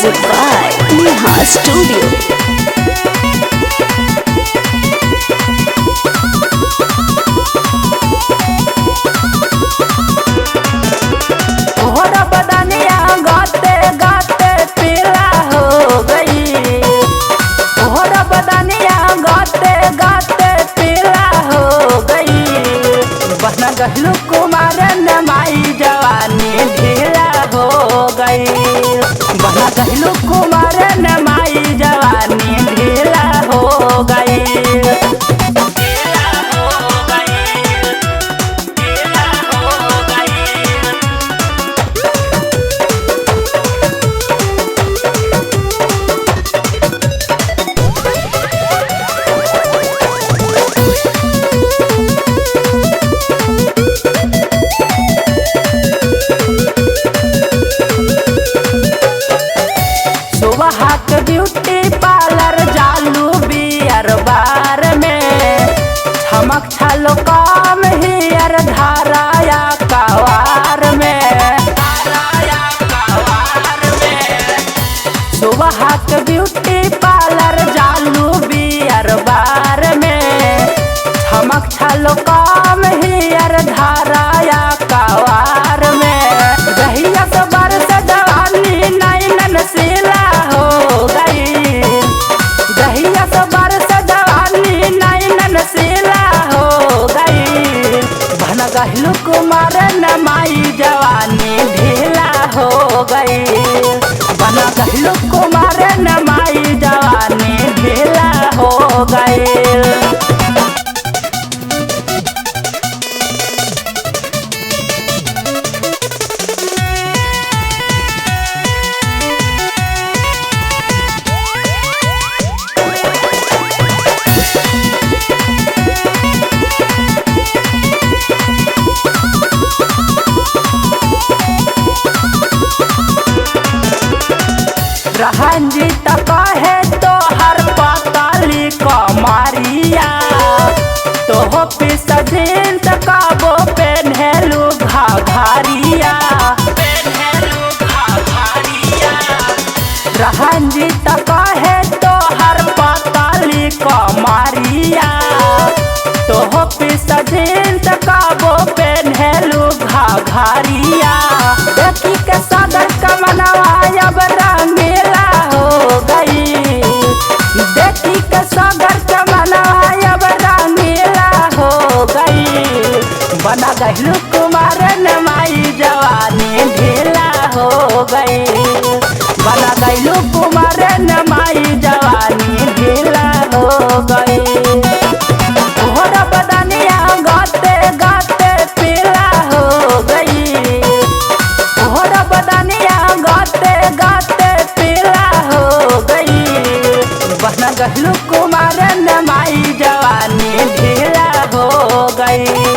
Music by Neha Studio. तोहरा बदनिया गाते गाते पीला हो गई। तोहरा बदनिया गाते गाते पीला हो गई। बन गहलू कुमार न माई जवानी ढीला हो गई। बन गहलू कुमार न माई जवानी ढीला हो गई। सुबह के ब्यूटी पार्लर जालू बियर बार में। चमक छलो काम हियर धाराया कवार में। सुबह के ब्यूटी पार्लर जालू बियर बार में। चमक छलो काम हियर धाराया कवार में। दहिया से बरस जवानी नैनन सीला हो गई। दहिया से बरस जवानी नैनन सीला हो गई। बन गहलू कुमार न माई जवानी ढीला हो गई। बन गहलू कुमार न माई जवानी ढीला हो गई। रहनजी तक है तो हर पाताली कमारिया। तो हो पिस जींस काबो पेन्हेलू घाघारिया। रहनजी तक है तो हर पाताली कमारिया। तो हो पिस जींस काबो पेन्हेलू घाघारिया। देखी के सादर कमनवा अब रंगीला हो गई। देखी के सागर कमनवा अब रंगीला हो गई। बना गहलू कुमार न माई जवानी ढीला हो गई। बना गहलू कुमार न माई जवानी ढीला हो गई। तोहरा बदनिया गाते गाते पीला हो गई। तोहरा बदनिया गाते गाते पीला हो गई। बन गहलू कुमार न माई जवानी ढीला हो गई।